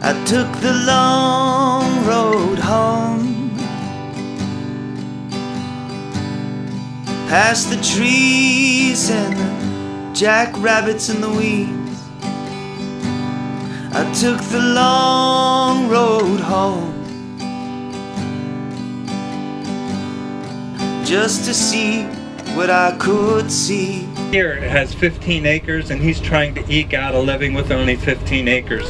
I took the long road home, past the trees and the jackrabbits and the weeds. I took the long road home, just to see what I could see. Here it has 15 acres and he's trying to eke out a living with only 15 acres.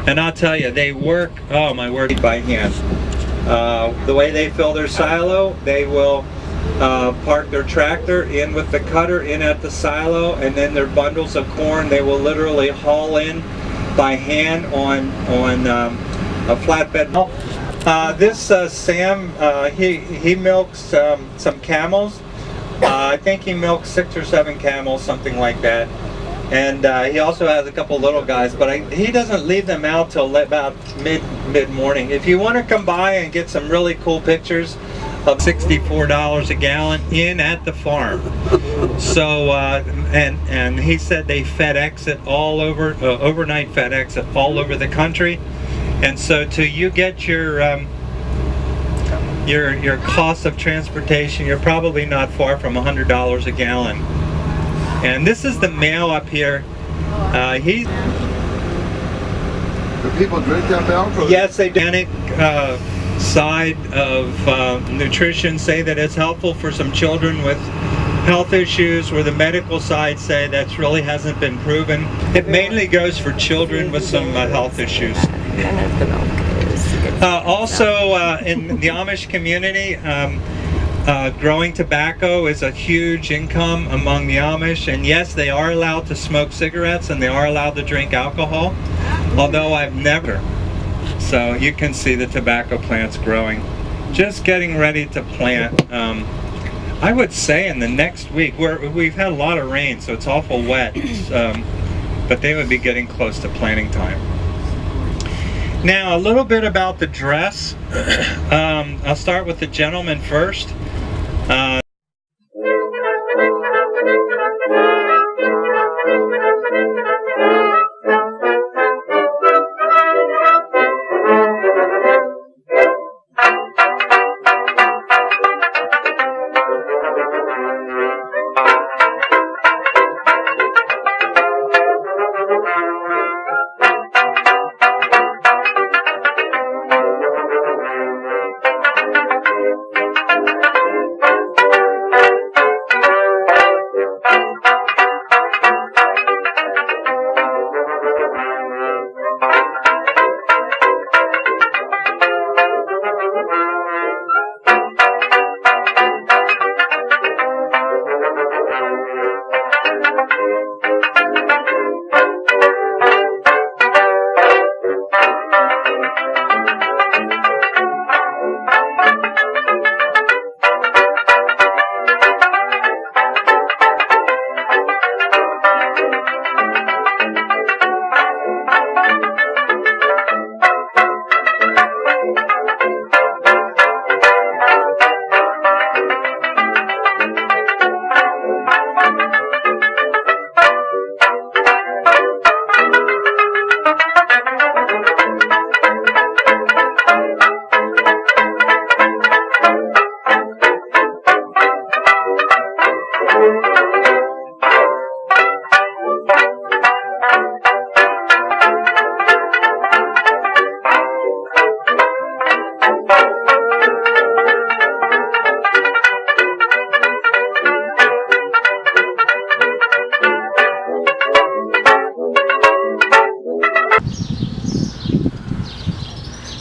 And I'll tell you, they work, oh my word, by hand. The way they fill their silo, they will park their tractor in with the cutter in at the silo, and then their bundles of corn they will literally haul in by hand on a flatbed. This Sam, he milks some camels. I think he milks 6 or 7 camels, something like that. And he also has a couple little guys, but he doesn't leave them out till about mid-morning. If you want to come by and get some really cool pictures of $64 a gallon in at the farm. So, and he said they FedEx it all over, overnight FedEx it all over the country. And so till you get your cost of transportation, you're probably not far from $100 a gallon. And this is the male up here. Do people drink that milk? Yes, they do. Organic side of nutrition say that it's helpful for some children with health issues, where the medical side say that really hasn't been proven. It mainly goes for children with some health issues. Also, in the Amish community, growing tobacco is a huge income among the Amish, and yes, they are allowed to smoke cigarettes and they are allowed to drink alcohol, although I've never. So you can see the tobacco plants growing. Just getting ready to plant. I would say in the next week, we've had a lot of rain, so it's awful wet, but they would be getting close to planting time. Now, a little bit about the dress. I'll start with the gentleman first.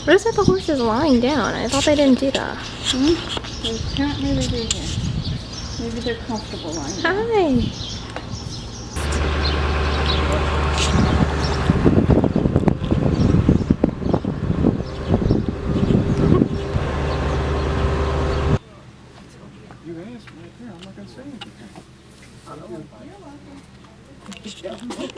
What is that the horse is lying down? I thought they didn't do that. Apparently they do here. Maybe they're comfortable lying down. Hi. You asked me here, I'm not going to say anything. You're welcome. Okay.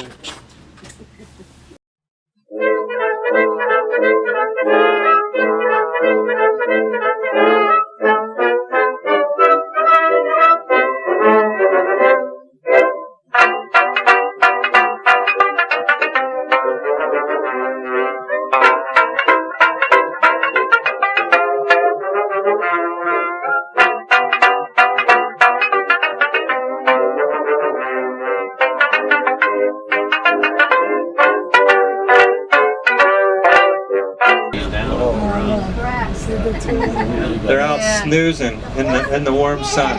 They're out snoozing in the warm sun.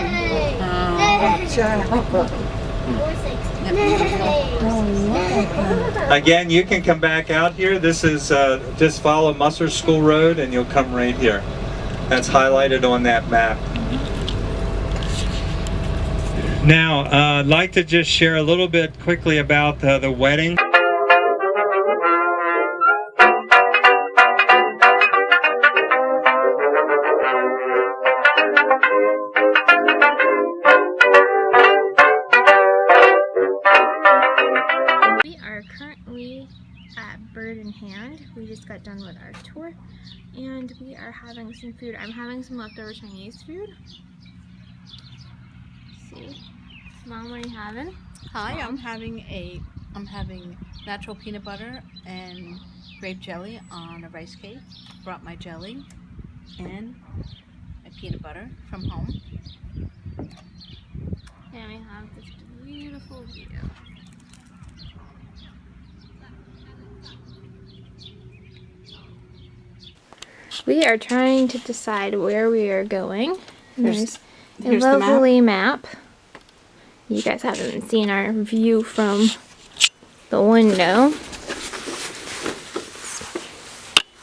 Again, you can come back out here. This is just follow Musser School Road and you'll come right here. That's highlighted on that map. Now, I'd like to just share a little bit quickly about the wedding. We are currently at Bird in Hand. We just got done with our tour and we are having some food. I'm having some leftover Chinese food. See, Mom, what are you having? Hi, I'm having natural peanut butter and grape jelly on a rice cake. Brought my jelly and my peanut butter from home. And we have this beautiful view. We are trying to decide where we are going. There's a lovely map. You guys haven't seen our view from the window.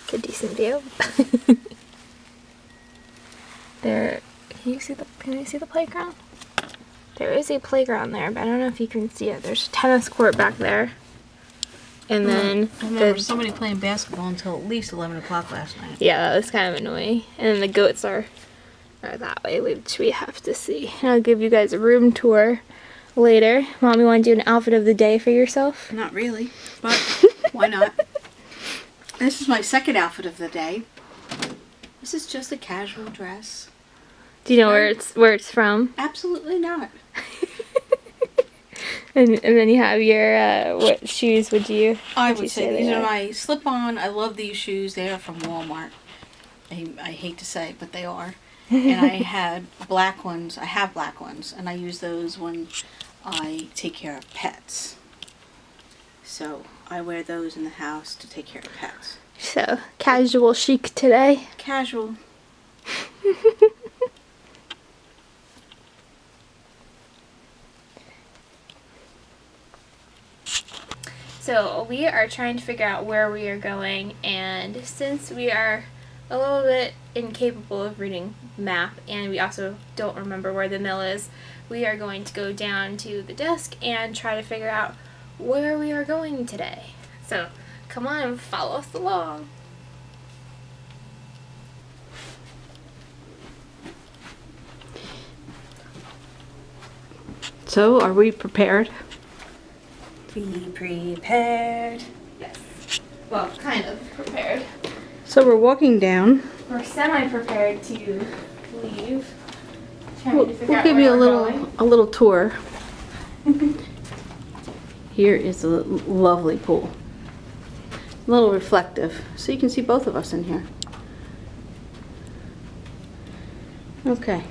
It's a decent view. There, can you see the playground? There is a playground there, but I don't know if you can see it. There's a tennis court back there. And then I remember somebody playing basketball until at least 11 o'clock last night. yeah, that was kind of annoying. And then the goats are that way, which we have to see. And I'll give you guys a room tour later. Mom, you want to do an outfit of the day for yourself? Not really, but why not? This is my second outfit of the day. This is just a casual dress. Do you know where it's from? Absolutely not. And then you have your what shoes would you? I would say these are my slip-on. I love these shoes. They are from Walmart. I hate to say it, but they are. And I had black ones. I have black ones, and I use those when I take care of pets. So I wear those in the house to take care of pets. So casual chic today. Casual. So we are trying to figure out where we are going, and since we are a little bit incapable of reading map and we also don't remember where the mill is, we are going to go down to the desk and try to figure out where we are going today. So come on and follow us along. So, are we prepared? Be prepared. Yes. Well, kind of prepared. So we're walking down. We're semi-prepared to leave. We'll give you a little tour. Here is a lovely pool. A little reflective, so you can see both of us in here. Okay.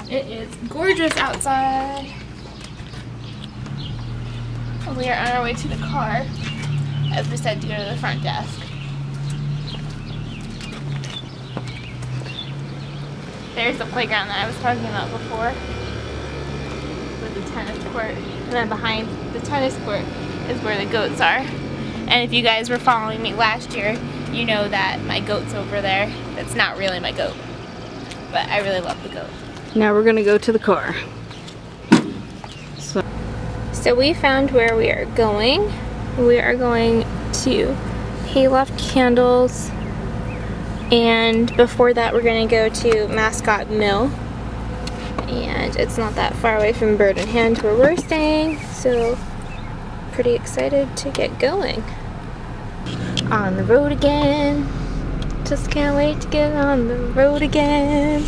It is gorgeous outside. We are on our way to the car, as we said, to go to the front desk. There's the playground that I was talking about before, with the tennis court. And then behind the tennis court is where the goats are. And if you guys were following me last year, you know that my goat's over there. That's not really my goat, but I really love the goat. Now we're gonna go to the car. So we found where we are going. We are going to Hayloft Candles, and before that we're going to go to Mascot Mill, and it's not that far away from Bird in Hand where we're staying, so pretty excited to get going. On the road again. Just can't wait to get on the road again.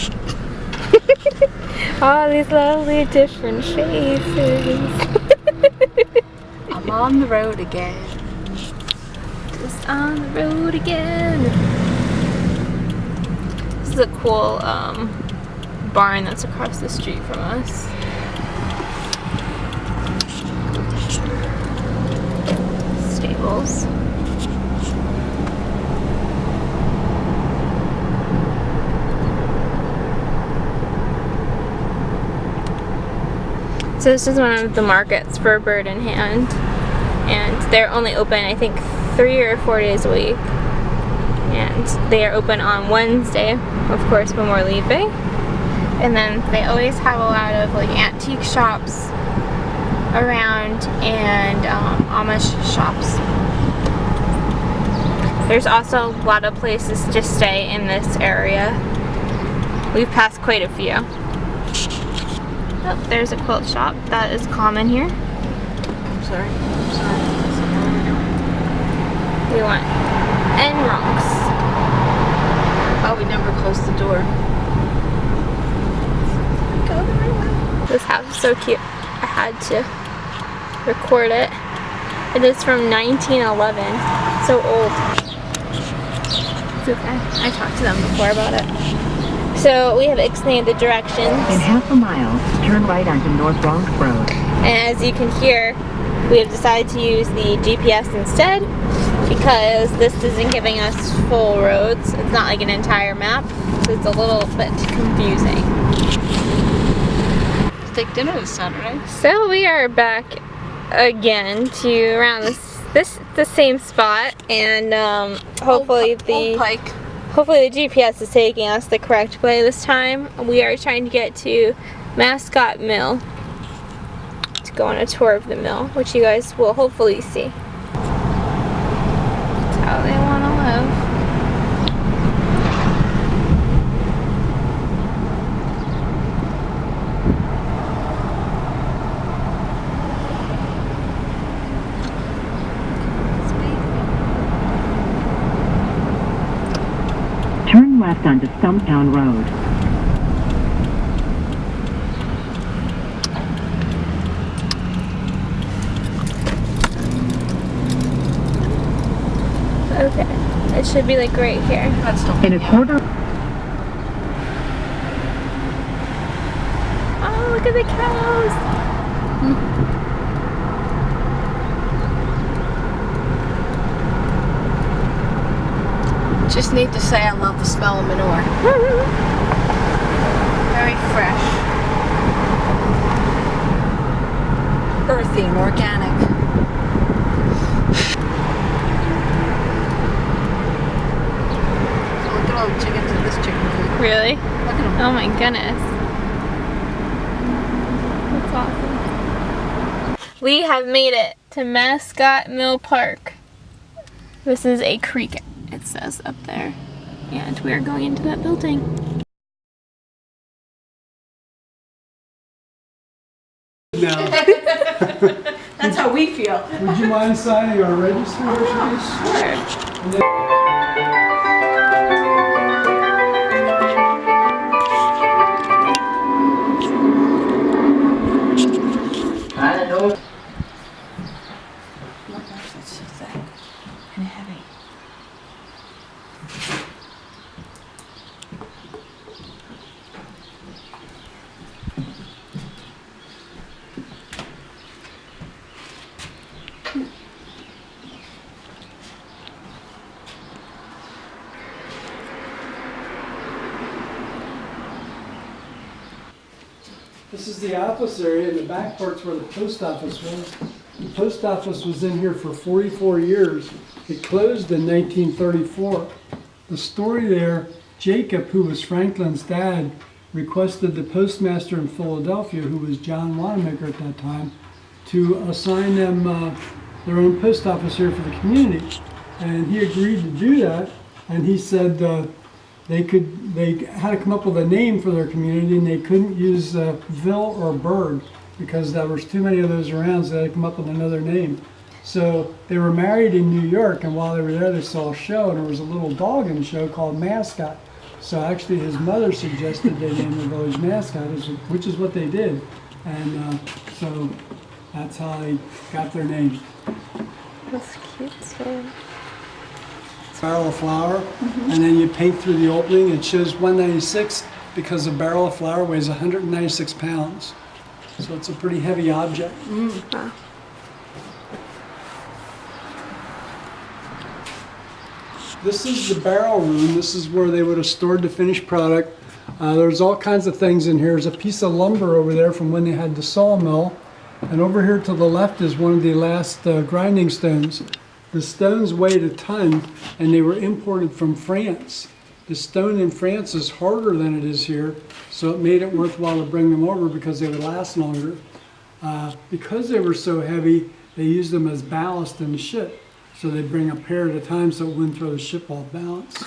All these lovely different faces. I'm on the road again. Just on the road again. This is a cool barn that's across the street from us. Stables. So this is one of the markets for Bird in Hand, and they're only open I think 3 or 4 days a week, and they are open on Wednesday, of course, when we're leaving. And then they always have a lot of like antique shops around and Amish shops. There's also a lot of places to stay in this area. We've passed quite a few. Oh, there's a quilt shop that is common here. I'm sorry. We want end rungs. Oh, we never closed the door. This house is so cute. I had to record it. It is from 1911. So old. It's okay. I talked to them before about it. So we have explained the directions. In half a mile, turn right onto North Bronx Road. And as you can hear, we have decided to use the GPS instead because this isn't giving us full roads. It's not like an entire map, so it's a little bit confusing. Let's take dinner this Saturday. So we are back again to around the same spot, and hopefully Old Pike. Hopefully the GPS is taking us the correct way this time. We are trying to get to Mascot Mill to go on a tour of the mill, which you guys will hopefully see. That's how they want to live. Turn left onto Stumptown Road. Okay, it should be like right here. That's still In a quarter. Oh, look at the cows! Just need to say I love the smell of manure. Very fresh. Earthy and organic. So look at all the chickens in this chicken coop. Really? Look at them. Oh my goodness. That's awesome. We have made it to Mascot Mill Park. This is a creek, it says up there. And we are going into that building. Now, That's how we feel. would you mind signing our register? Sure. It's so thick and heavy. This is the office area, and the back part's where the post office was. The post office was in here for 44 years. It closed in 1934. The story there, Jacob, who was Franklin's dad, requested the postmaster in Philadelphia, who was John Wanamaker at that time, to assign them their own post office here for the community. And he agreed to do that, and he said they had to come up with a name for their community, and they couldn't use Ville or Bird because there was too many of those around, so they had to come up with another name. So they were married in New York, and while they were there, they saw a show, and there was a little dog in the show called Mascot. So actually his mother suggested they name the village Mascot, which is what they did. And so that's how they got their name. That's cute story. Barrel of flour, and then you paint through the opening. It shows 196 because a barrel of flour weighs 196 pounds. So it's a pretty heavy object. Wow. This is the barrel room. This is where they would have stored the finished product. There's all kinds of things in here. There's a piece of lumber over there from when they had the sawmill. And over here to the left is one of the last grinding stones. The stones weighed a ton and they were imported from France. The stone in France is harder than it is here, so it made it worthwhile to bring them over because they would last longer. Because they were so heavy, they used them as ballast in the ship. So they bring a pair at a time so it wouldn't throw the ship off balance.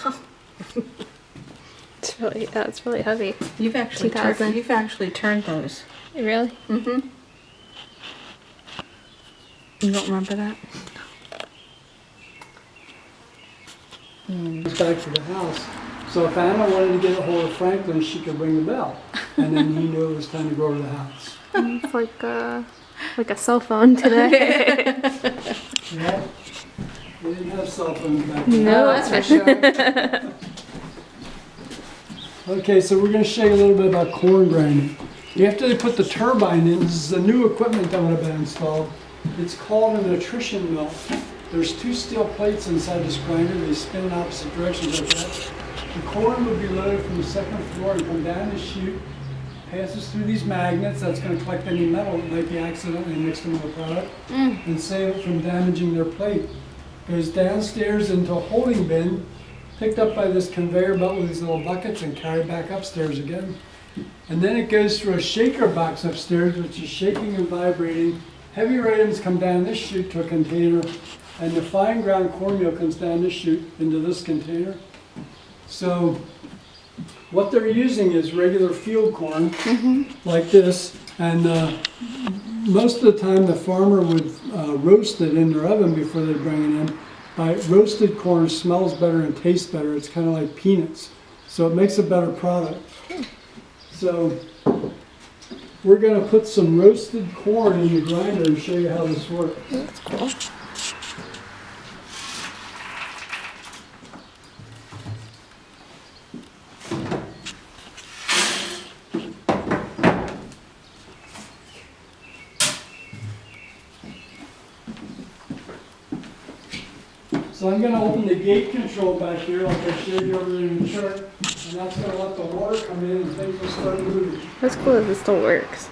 That's really heavy. You've actually 2000. you've actually turned those. Really? Mm-hmm. You don't remember that? Back to the house. So if Anna wanted to get a hold of Franklin, she could ring the bell. And then he knew it was time to go over to the house. It's like a cell phone today. Yeah. We didn't have cell phones back then. No, that's for sure. Okay, so we're going to show you a little bit about corn grinding. After they put the turbine in, this is the new equipment that would have been installed. It's called an attrition mill. There's 2 steel plates inside this grinder. They spin in opposite directions like that. The corn would be loaded from the 2nd floor and come down the chute, passes through these magnets. That's going to collect any metal that might be accidentally mixed into the product and save it from damaging their plate. Goes downstairs into a holding bin, picked up by this conveyor belt with these little buckets and carried back upstairs again. And then it goes through a shaker box upstairs, which is shaking and vibrating. Heavier items come down this chute to a container, and the fine ground cornmeal comes down this chute into this container. So what they're using is regular field corn, like this, and most of the time the farmer would roast it in their oven before they bring it in. Roasted corn smells better and tastes better. It's kind of like peanuts, so it makes a better product. So we're going to put some roasted corn in the grinder and show you how this works. That's cool. So I'm going to open the gate control back here like I showed you over there in the chart, and that's going to let the water come in and things will start moving. That's cool that this still works.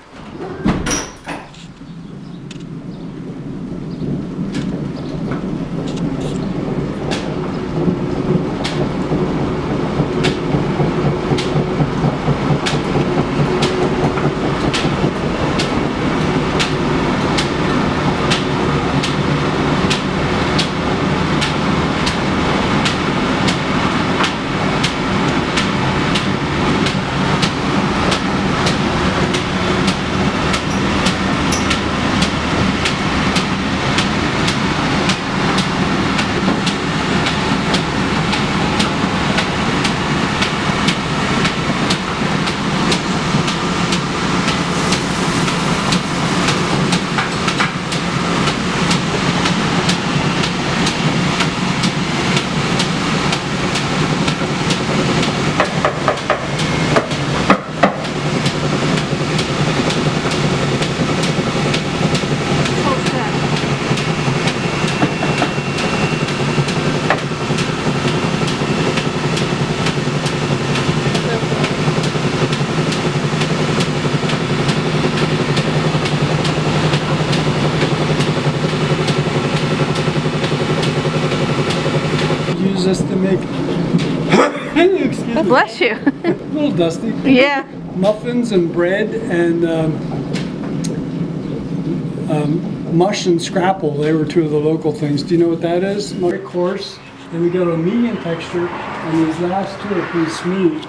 This to make excuse me, Bless you. a little dusty. Yeah. Muffins and bread and mush and scrapple. They were 2 of the local things. Do you know what that is? Very coarse. Then we go to a medium texture, and these last 2 are pretty smooth.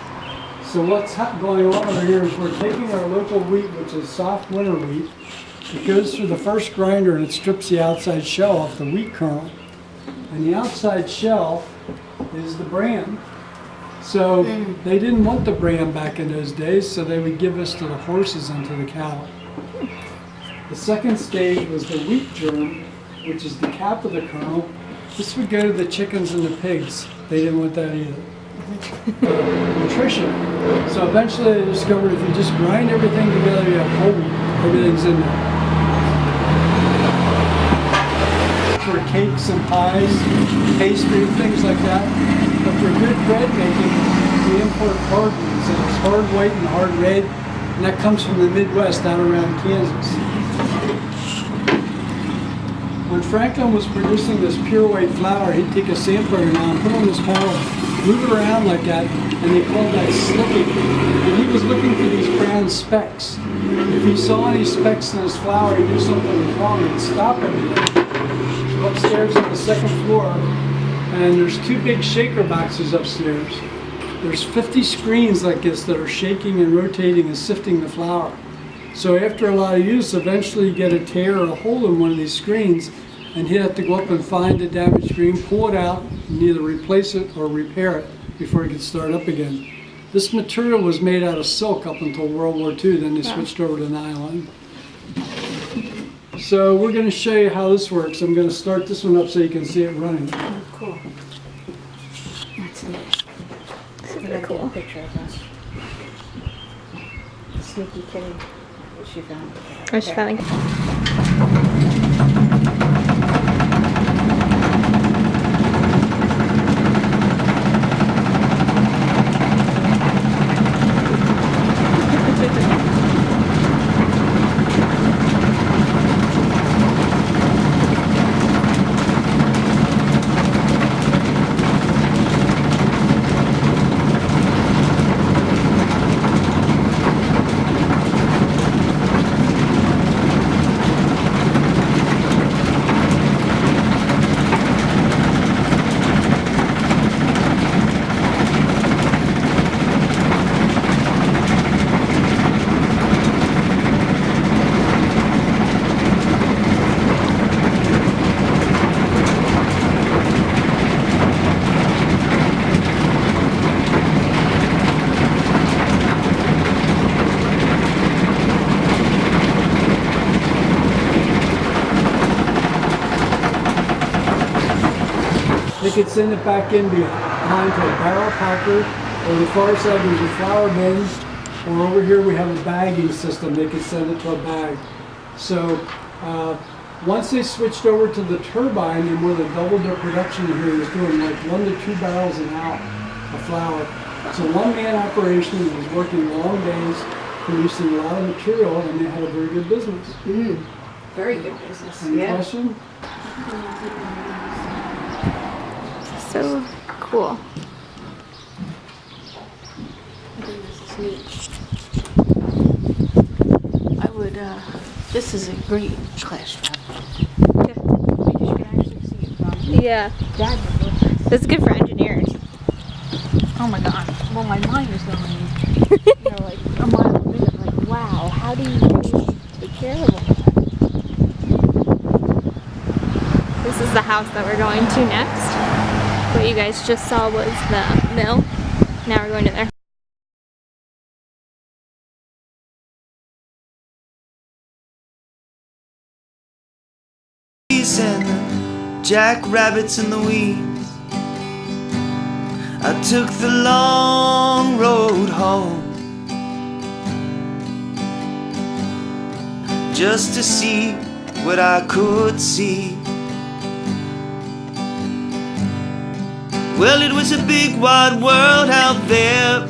So what's going on over here is we're taking our local wheat, which is soft winter wheat. It goes through the first grinder and it strips the outside shell off the wheat kernel. And the outside shell is the bran. So they didn't want the bran back in those days, so they would give this to the horses and to the cattle. The second stage was the wheat germ, which is the cap of the kernel. This would go to the chickens and the pigs. They didn't want that either. Nutrition. So eventually they discovered if you just grind everything together, you have whole wheat. Everything's in there. For cakes and pies, pastry, things like that. But for good bread making, we import hard ones. And it's hard white and hard red, and that comes from the Midwest out around Kansas. When Franklin was producing this pure white flour, he'd take a sampler and put on this panel, move it around like that, and they called that slicking. And he was looking for these brown specks. If he saw any specks in his flour, he knew something was wrong, he'd stop everything. Upstairs on the second floor, and there's 2 big shaker boxes upstairs. There's 50 screens like this that are shaking and rotating and sifting the flour. So after a lot of use, eventually you get a tear or a hole in one of these screens, and he'd have to go up and find the damaged screen, pull it out, and either replace it or repair it before it could start up again. This material was made out of silk up until World War II, then they switched over to nylon. So we're going to show you how this works. I'm going to start this one up so you can see it running. Oh, cool. That's neat. Super cool. A picture of us. Sneaky kitty. She found it. I just found it. They could send it back in behind to a barrel packer, or on the far side there's a flour bin, or over here we have a bagging system. They could send it to a bag. So once they switched over to the turbine, and where they doubled their production here, was doing like 1 to 2 barrels an hour of flour. It's a one-man operation. It was working long days, producing a lot of material, and they had a very good business. Very good business. Any question? So cool. I think this is neat. I would, this is a great class travel. Yeah. Because you can actually see it from Yeah. Dad would look at this. It's good for engineers. Oh my god. Well, my mind is going, you know, like a mile a minute. Like, wow, how do you take care of all that? This is the house that we're going to next. What you guys just saw was the mill. Now we're going to there. And the jackrabbits in the weeds. I took the long road home just to see what I could see. Well, it was a big wide world out there,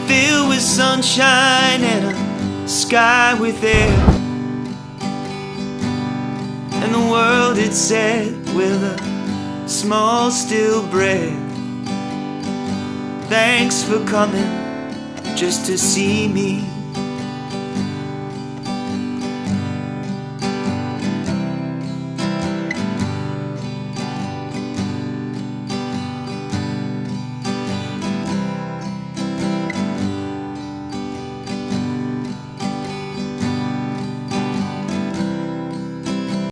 filled with sunshine and a sky with air. And the world, it said with a small still breath, thanks for coming just to see me.